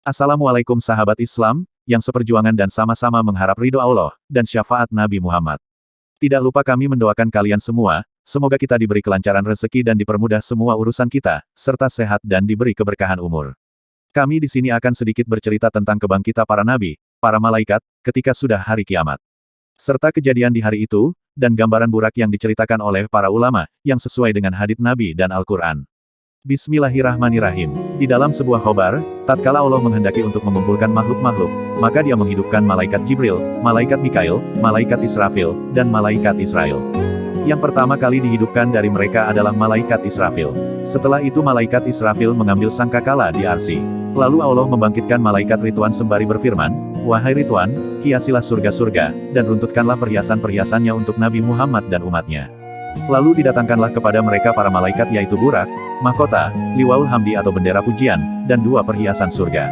Assalamualaikum sahabat Islam, yang seperjuangan dan sama-sama mengharap ridho Allah, dan syafaat Nabi Muhammad. Tidak lupa kami mendoakan kalian semua, semoga kita diberi kelancaran rezeki dan dipermudah semua urusan kita, serta sehat dan diberi keberkahan umur. Kami di sini akan sedikit bercerita tentang kebangkitan para nabi, para malaikat, ketika sudah hari kiamat. Serta kejadian di hari itu, dan gambaran burak yang diceritakan oleh para ulama, yang sesuai dengan hadits Nabi dan Al-Quran. Bismillahirrahmanirrahim. Di dalam sebuah khobar, tatkala Allah menghendaki untuk mengumpulkan makhluk-makhluk, maka dia menghidupkan malaikat Jibril, malaikat Mikail, malaikat Israfil, dan malaikat Israel. Yang pertama kali dihidupkan dari mereka adalah malaikat Israfil. Setelah itu malaikat Israfil mengambil sangkakala di Arsy. Lalu Allah membangkitkan malaikat Ridwan sembari berfirman, "Wahai Ridwan, hiasilah surga-surga, dan runtutkanlah perhiasan-perhiasannya untuk Nabi Muhammad dan umatnya." Lalu didatangkanlah kepada mereka para malaikat yaitu burak, mahkota, liwaul hamdi atau bendera pujian, dan dua perhiasan surga.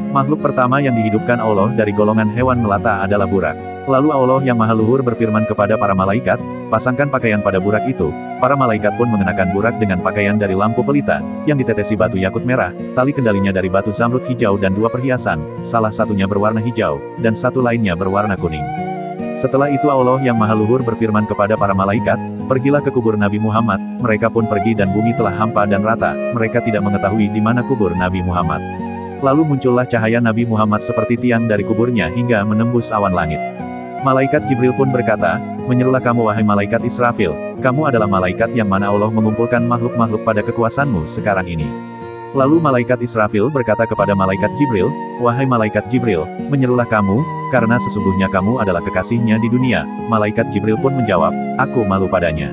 Makhluk pertama yang dihidupkan Allah dari golongan hewan melata adalah burak. Lalu Allah yang maha luhur berfirman kepada para malaikat, "Pasangkan pakaian pada burak itu." Para malaikat pun mengenakan burak dengan pakaian dari lampu pelita, yang ditetesi batu yakut merah, tali kendalinya dari batu zamrud hijau dan dua perhiasan, salah satunya berwarna hijau, dan satu lainnya berwarna kuning. Setelah itu Allah yang maha luhur berfirman kepada para malaikat, "Pergilah ke kubur Nabi Muhammad." Mereka pun pergi dan bumi telah hampa dan rata, mereka tidak mengetahui di mana kubur Nabi Muhammad. Lalu muncullah cahaya Nabi Muhammad seperti tiang dari kuburnya hingga menembus awan langit. Malaikat Jibril pun berkata, "Menyerulah kamu wahai malaikat Israfil, kamu adalah malaikat yang mana Allah mengumpulkan makhluk-makhluk pada kekuasaanmu sekarang ini." Lalu malaikat Israfil berkata kepada malaikat Jibril, "Wahai malaikat Jibril, menyerulah kamu, karena sesungguhnya kamu adalah kekasihnya di dunia." Malaikat Jibril pun menjawab, "Aku malu padanya."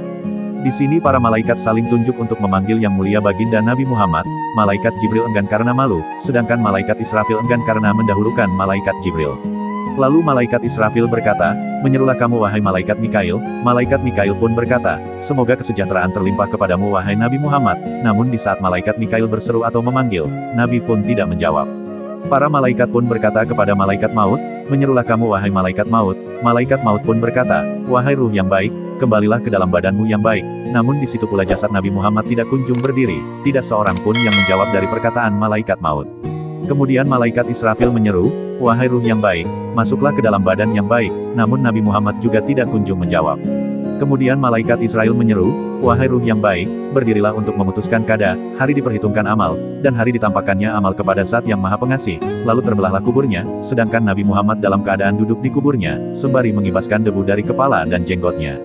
Di sini para malaikat saling tunjuk untuk memanggil yang mulia baginda Nabi Muhammad. Malaikat Jibril enggan karena malu, sedangkan malaikat Israfil enggan karena mendahulukan malaikat Jibril. Lalu malaikat Israfil berkata, "Menyerulah kamu wahai malaikat Mikail." Malaikat Mikail pun berkata, "Semoga kesejahteraan terlimpah kepadamu wahai Nabi Muhammad." Namun di saat malaikat Mikail berseru atau memanggil, Nabi pun tidak menjawab. Para malaikat pun berkata kepada malaikat maut, "Menyerulah kamu wahai malaikat maut." Malaikat maut pun berkata, "Wahai ruh yang baik, kembalilah ke dalam badanmu yang baik." Namun di situ pula jasad Nabi Muhammad tidak kunjung berdiri, tidak seorang pun yang menjawab dari perkataan malaikat maut. Kemudian malaikat Israfil menyeru, "Wahai ruh yang baik, masuklah ke dalam badan yang baik." Namun Nabi Muhammad juga tidak kunjung menjawab. Kemudian malaikat Israel menyeru, "Wahai ruh yang baik, berdirilah untuk memutuskan kada, hari diperhitungkan amal, dan hari ditampakkannya amal kepada Zat yang Maha Pengasih." Lalu terbelahlah kuburnya, sedangkan Nabi Muhammad dalam keadaan duduk di kuburnya, sembari mengibaskan debu dari kepala dan jenggotnya.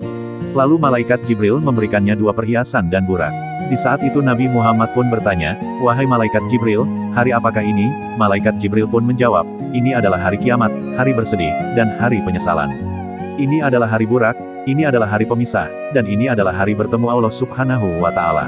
Lalu malaikat Jibril memberikannya dua perhiasan dan burak. Di saat itu Nabi Muhammad pun bertanya, "Wahai malaikat Jibril, hari apakah ini?" Malaikat Jibril pun menjawab, "Ini adalah hari kiamat, hari bersedih, dan hari penyesalan. Ini adalah hari burak, ini adalah hari pemisah, dan ini adalah hari bertemu Allah Subhanahu wa Ta'ala."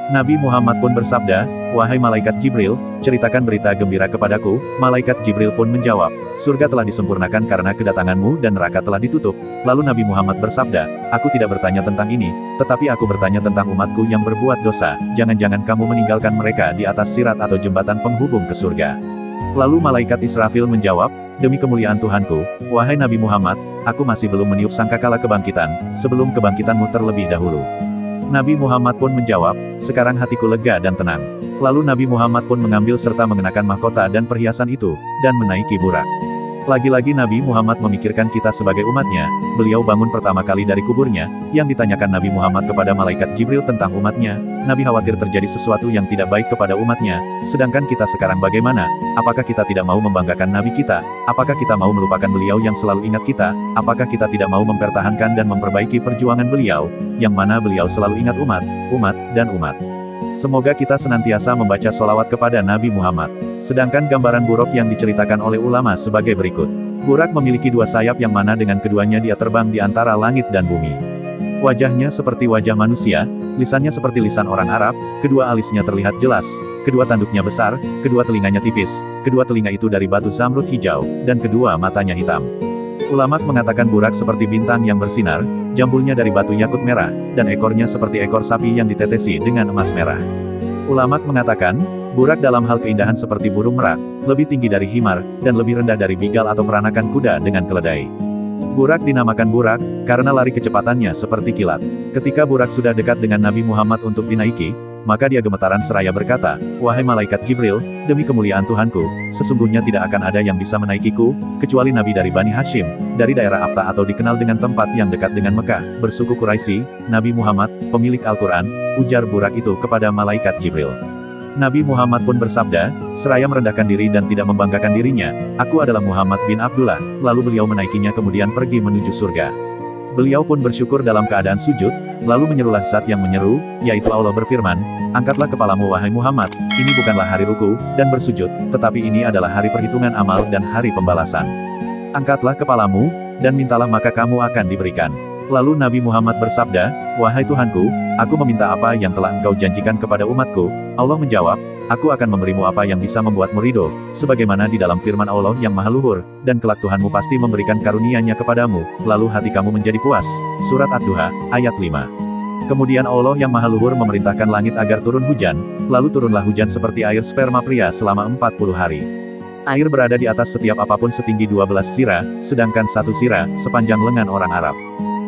Nabi Muhammad pun bersabda, "Wahai malaikat Jibril, ceritakan berita gembira kepadaku." Malaikat Jibril pun menjawab, "Surga telah disempurnakan karena kedatanganmu dan neraka telah ditutup." Lalu Nabi Muhammad bersabda, "Aku tidak bertanya tentang ini, tetapi aku bertanya tentang umatku yang berbuat dosa. Jangan-jangan kamu meninggalkan mereka di atas sirat atau jembatan penghubung ke surga." Lalu malaikat Israfil menjawab, "Demi kemuliaan Tuhanku, wahai Nabi Muhammad, aku masih belum meniup sangkakala kebangkitan, sebelum kebangkitanmu terlebih dahulu." Nabi Muhammad pun menjawab, "Sekarang hatiku lega dan tenang." Lalu Nabi Muhammad pun mengambil serta mengenakan mahkota dan perhiasan itu, dan menaiki burak. Lagi-lagi Nabi Muhammad memikirkan kita sebagai umatnya. Beliau bangun pertama kali dari kuburnya, yang ditanyakan Nabi Muhammad kepada malaikat Jibril tentang umatnya. Nabi khawatir terjadi sesuatu yang tidak baik kepada umatnya. Sedangkan kita sekarang bagaimana? Apakah kita tidak mau membanggakan Nabi kita? Apakah kita mau melupakan beliau yang selalu ingat kita? Apakah kita tidak mau mempertahankan dan memperbaiki perjuangan beliau, yang mana beliau selalu ingat umat, dan umat? Semoga kita senantiasa membaca sholawat kepada Nabi Muhammad. Sedangkan gambaran buruk yang diceritakan oleh ulama sebagai berikut. Burak memiliki dua sayap yang mana dengan keduanya dia terbang di antara langit dan bumi. Wajahnya seperti wajah manusia, lisannya seperti lisan orang Arab, kedua alisnya terlihat jelas, kedua tanduknya besar, kedua telinganya tipis, kedua telinga itu dari batu zamrud hijau, dan kedua matanya hitam. Ulama mengatakan burak seperti bintang yang bersinar, jambulnya dari batu yakut merah, dan ekornya seperti ekor sapi yang ditetesi dengan emas merah. Ulama mengatakan, burak dalam hal keindahan seperti burung merak, lebih tinggi dari himar, dan lebih rendah dari bigal atau peranakan kuda dengan keledai. Burak dinamakan burak, karena lari kecepatannya seperti kilat. Ketika burak sudah dekat dengan Nabi Muhammad untuk dinaiki, maka dia gemetaran seraya berkata, "Wahai malaikat Jibril, demi kemuliaan Tuhanku, sesungguhnya tidak akan ada yang bisa menaikiku, kecuali Nabi dari Bani Hashim, dari daerah Abta atau dikenal dengan tempat yang dekat dengan Mekah, bersuku Quraisy, Nabi Muhammad, pemilik Al-Quran," ujar burak itu kepada malaikat Jibril. Nabi Muhammad pun bersabda, seraya merendahkan diri dan tidak membanggakan dirinya, "Aku adalah Muhammad bin Abdullah," lalu beliau menaikinya kemudian pergi menuju surga. Beliau pun bersyukur dalam keadaan sujud, lalu menyerulah Zat yang menyeru, yaitu Allah berfirman, "Angkatlah kepalamu wahai Muhammad, ini bukanlah hari ruku dan bersujud, tetapi ini adalah hari perhitungan amal dan hari pembalasan. Angkatlah kepalamu, dan mintalah maka kamu akan diberikan." Lalu Nabi Muhammad bersabda, "Wahai Tuhanku, aku meminta apa yang telah Engkau janjikan kepada umatku." Allah menjawab, "Aku akan memberimu apa yang bisa membuatmu ridho, sebagaimana di dalam firman Allah yang Maha Luhur, dan kelak Tuhanmu pasti memberikan karunia-Nya kepadamu, lalu hati kamu menjadi puas." Surat Ad-Duha, ayat 5. Kemudian Allah yang Maha Luhur memerintahkan langit agar turun hujan, lalu turunlah hujan seperti air sperma pria selama 40 hari. Air berada di atas setiap apapun setinggi 12 sira, sedangkan 1 sira, sepanjang lengan orang Arab.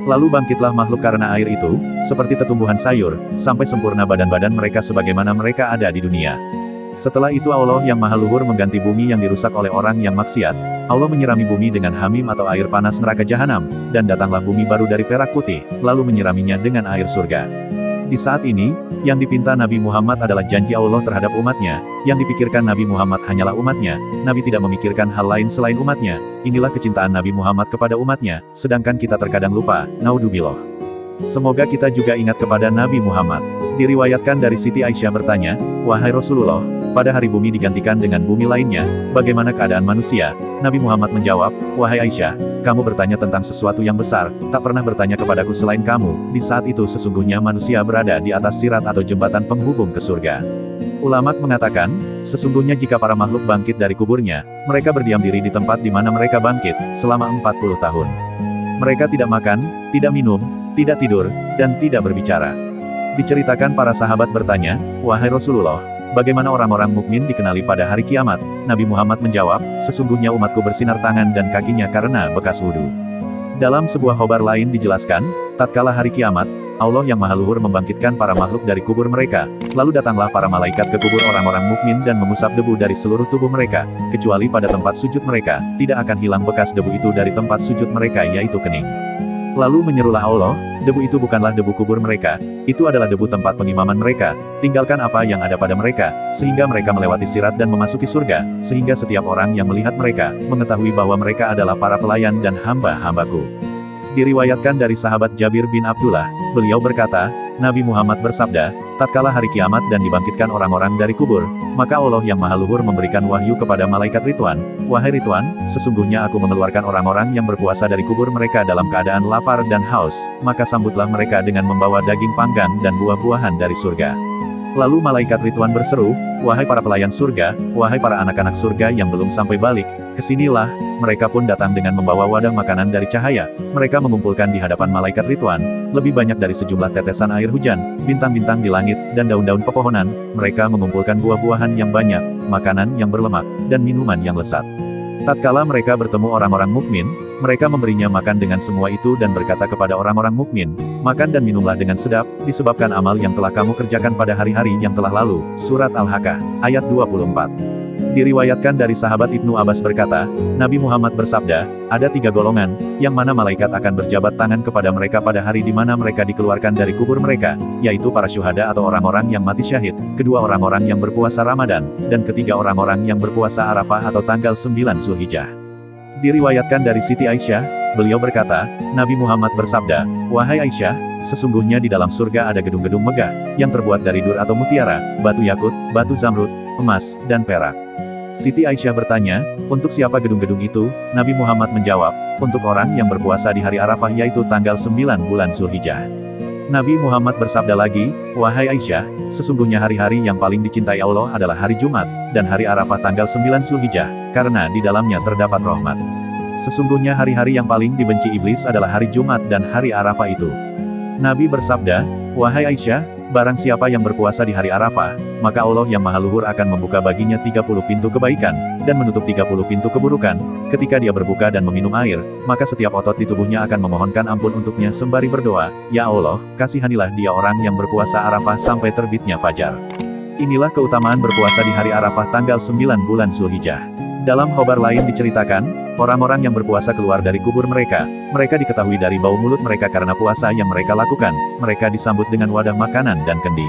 Lalu bangkitlah makhluk karena air itu, seperti tetumbuhan sayur, sampai sempurna badan-badan mereka sebagaimana mereka ada di dunia. Setelah itu Allah yang Maha Luhur mengganti bumi yang dirusak oleh orang yang maksiat. Allah menyirami bumi dengan hamim atau air panas neraka jahanam, dan datanglah bumi baru dari perak putih, lalu menyiraminya dengan air surga. Di saat ini, yang dipinta Nabi Muhammad adalah janji Allah terhadap umatnya, yang dipikirkan Nabi Muhammad hanyalah umatnya, Nabi tidak memikirkan hal lain selain umatnya. Inilah kecintaan Nabi Muhammad kepada umatnya, sedangkan kita terkadang lupa, naudzubillah. Semoga kita juga ingat kepada Nabi Muhammad. Diriwayatkan dari Siti Aisyah bertanya, "Wahai Rasulullah, pada hari bumi digantikan dengan bumi lainnya, bagaimana keadaan manusia?" Nabi Muhammad menjawab, "Wahai Aisyah, kamu bertanya tentang sesuatu yang besar, tak pernah bertanya kepadaku selain kamu." Di saat itu sesungguhnya manusia berada di atas sirat atau jembatan penghubung ke surga. Ulama mengatakan, sesungguhnya jika para makhluk bangkit dari kuburnya, mereka berdiam diri di tempat di mana mereka bangkit, selama 40 tahun. Mereka tidak makan, tidak minum, tidak tidur, dan tidak berbicara. Diceritakan para sahabat bertanya, "Wahai Rasulullah, bagaimana orang-orang mukmin dikenali pada hari kiamat?" Nabi Muhammad menjawab, "Sesungguhnya umatku bersinar tangan dan kakinya karena bekas wudhu." Dalam sebuah khobar lain dijelaskan, tatkala hari kiamat, Allah yang Maha Luhur membangkitkan para makhluk dari kubur mereka, lalu datanglah para malaikat ke kubur orang-orang mukmin dan mengusap debu dari seluruh tubuh mereka, kecuali pada tempat sujud mereka, tidak akan hilang bekas debu itu dari tempat sujud mereka yaitu kening. Lalu menyerulah Allah, "Debu itu bukanlah debu kubur mereka, itu adalah debu tempat pengimaman mereka, tinggalkan apa yang ada pada mereka, sehingga mereka melewati sirat dan memasuki surga, sehingga setiap orang yang melihat mereka, mengetahui bahwa mereka adalah para pelayan dan hamba-hambaku." Diriwayatkan dari sahabat Jabir bin Abdullah, beliau berkata, Nabi Muhammad bersabda, tatkala hari kiamat dan dibangkitkan orang-orang dari kubur, maka Allah yang Maha Luhur memberikan wahyu kepada malaikat Ridwan, "Wahai Ridwan, sesungguhnya aku mengeluarkan orang-orang yang berpuasa dari kubur mereka dalam keadaan lapar dan haus, maka sambutlah mereka dengan membawa daging panggang dan buah-buahan dari surga." Lalu malaikat Ridwan berseru, "Wahai para pelayan surga, wahai para anak-anak surga yang belum sampai balik, kesinilah." Mereka pun datang dengan membawa wadah makanan dari cahaya. Mereka mengumpulkan di hadapan malaikat Ridwan, lebih banyak dari sejumlah tetesan air hujan, bintang-bintang di langit, dan daun-daun pepohonan. Mereka mengumpulkan buah-buahan yang banyak, makanan yang berlemak, dan minuman yang lezat. Tatkala mereka bertemu orang-orang mukmin, mereka memberinya makan dengan semua itu dan berkata kepada orang-orang mukmin, "Makan dan minumlah dengan sedap, disebabkan amal yang telah kamu kerjakan pada hari-hari yang telah lalu." Surat Al-Haqqah, ayat 24. Diriwayatkan dari sahabat Ibnu Abbas berkata, Nabi Muhammad bersabda, ada 3 golongan, yang mana malaikat akan berjabat tangan kepada mereka pada hari di mana mereka dikeluarkan dari kubur mereka, yaitu para syuhada atau orang-orang yang mati syahid, kedua orang-orang yang berpuasa Ramadan, dan ketiga orang-orang yang berpuasa Arafah atau tanggal 9 Zulhijjah. Diriwayatkan dari Siti Aisyah, beliau berkata, Nabi Muhammad bersabda, "Wahai Aisyah, sesungguhnya di dalam surga ada gedung-gedung megah, yang terbuat dari dur atau mutiara, batu yakut, batu zamrud, emas, dan perak." Siti Aisyah bertanya, "Untuk siapa gedung-gedung itu?" Nabi Muhammad menjawab, "Untuk orang yang berpuasa di hari Arafah yaitu tanggal 9 bulan Zulhijjah." Nabi Muhammad bersabda lagi, "Wahai Aisyah, sesungguhnya hari-hari yang paling dicintai Allah adalah hari Jumat, dan hari Arafah tanggal 9 Zulhijjah, karena di dalamnya terdapat rahmat. Sesungguhnya hari-hari yang paling dibenci iblis adalah hari Jumat dan hari Arafah itu." Nabi bersabda, "Wahai Aisyah, barang siapa yang berpuasa di hari Arafah, maka Allah yang Maha Luhur akan membuka baginya 30 pintu kebaikan, dan menutup 30 pintu keburukan. Ketika dia berbuka dan meminum air, maka setiap otot di tubuhnya akan memohonkan ampun untuknya sembari berdoa, "Ya Allah, kasihanilah dia orang yang berpuasa Arafah sampai terbitnya fajar." Inilah keutamaan berpuasa di hari Arafah tanggal 9 bulan Zulhijjah. Dalam khobar lain diceritakan, orang-orang yang berpuasa keluar dari kubur mereka diketahui dari bau mulut mereka karena puasa yang mereka lakukan, mereka disambut dengan wadah makanan dan kendi.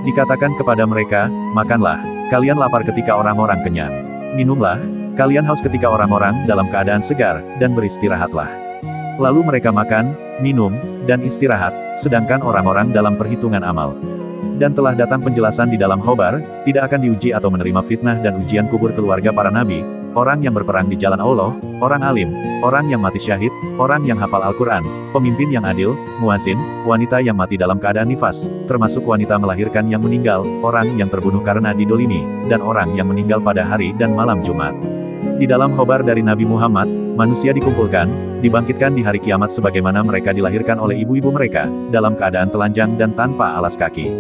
Dikatakan kepada mereka, "Makanlah, kalian lapar ketika orang-orang kenyang. Minumlah, kalian haus ketika orang-orang dalam keadaan segar, dan beristirahatlah." Lalu mereka makan, minum, dan istirahat, sedangkan orang-orang dalam perhitungan amal. Dan telah datang penjelasan di dalam khobar, tidak akan diuji atau menerima fitnah dan ujian kubur keluarga para nabi, orang yang berperang di jalan Allah, orang alim, orang yang mati syahid, orang yang hafal Al-Quran, pemimpin yang adil, muazin, wanita yang mati dalam keadaan nifas, termasuk wanita melahirkan yang meninggal, orang yang terbunuh karena didolimi, dan orang yang meninggal pada hari dan malam Jumat. Di dalam khobar dari Nabi Muhammad, manusia dikumpulkan, dibangkitkan di hari kiamat sebagaimana mereka dilahirkan oleh ibu-ibu mereka, dalam keadaan telanjang dan tanpa alas kaki.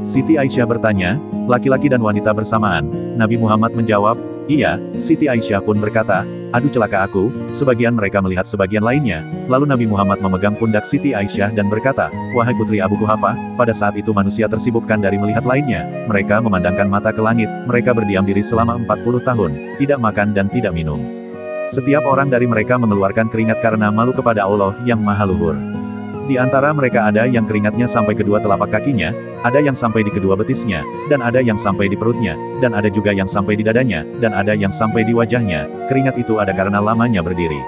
Siti Aisyah bertanya, laki-laki dan wanita bersamaan. Nabi Muhammad menjawab, "Iya." Siti Aisyah pun berkata, "Aduh celaka aku." Sebagian mereka melihat sebagian lainnya. Lalu Nabi Muhammad memegang pundak Siti Aisyah dan berkata, "Wahai putri Abu Quhafah." Pada saat itu manusia tersibukkan dari melihat lainnya. Mereka memandangkan mata ke langit, mereka berdiam diri selama 40 tahun, tidak makan dan tidak minum. Setiap orang dari mereka mengeluarkan keringat karena malu kepada Allah yang Maha Luhur. Di antara mereka ada yang keringatnya sampai kedua telapak kakinya, ada yang sampai di kedua betisnya, dan ada yang sampai di perutnya, dan ada juga yang sampai di dadanya, dan ada yang sampai di wajahnya. Keringat itu ada karena lamanya berdiri.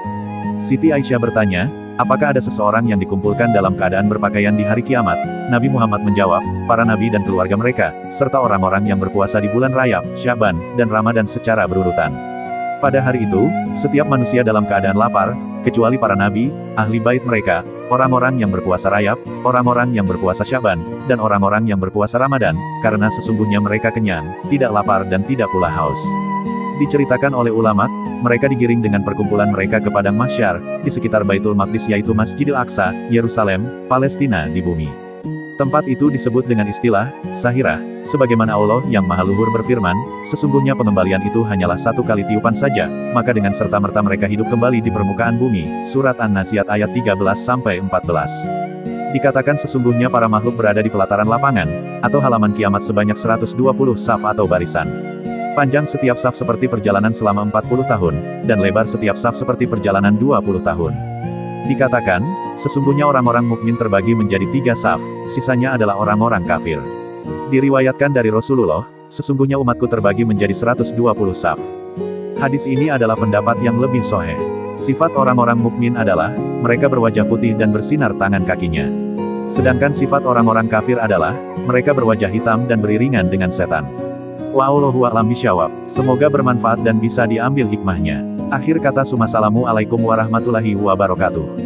Siti Aisyah bertanya, apakah ada seseorang yang dikumpulkan dalam keadaan berpakaian di hari kiamat? Nabi Muhammad menjawab, para nabi dan keluarga mereka, serta orang-orang yang berpuasa di bulan Rajab, Syaban, dan Ramadan secara berurutan. Pada hari itu, setiap manusia dalam keadaan lapar, kecuali para nabi, ahli bait mereka, orang-orang yang berpuasa Rajab, orang-orang yang berpuasa Syaban, dan orang-orang yang berpuasa Ramadan, karena sesungguhnya mereka kenyang, tidak lapar dan tidak pula haus. Diceritakan oleh ulama, mereka digiring dengan perkumpulan mereka ke padang mahsyar, di sekitar Baitul Maqdis yaitu Masjidil Aqsa, Yerusalem, Palestina di bumi. Tempat itu disebut dengan istilah, Sahirah, sebagaimana Allah yang Maha Luhur berfirman, sesungguhnya pengembalian itu hanyalah satu kali tiupan saja, maka dengan serta-merta mereka hidup kembali di permukaan bumi. Surat An-Naziat ayat 13-14. Dikatakan sesungguhnya para makhluk berada di pelataran lapangan, atau halaman kiamat sebanyak 120 saf atau barisan. Panjang setiap saf seperti perjalanan selama 40 tahun, dan lebar setiap saf seperti perjalanan 20 tahun. Dikatakan, sesungguhnya orang-orang mukmin terbagi menjadi 3 saf, sisanya adalah orang-orang kafir. Diriwayatkan dari Rasulullah, sesungguhnya umatku terbagi menjadi 120 saf. Hadis ini adalah pendapat yang lebih sahih. Sifat orang-orang mukmin adalah, mereka berwajah putih dan bersinar tangan kakinya. Sedangkan sifat orang-orang kafir adalah, mereka berwajah hitam dan beriringan dengan setan. Wallahu a'lam bishawab. Semoga bermanfaat dan bisa diambil hikmahnya. Akhir kata, Assalamualaikum warahmatullahi wabarakatuh.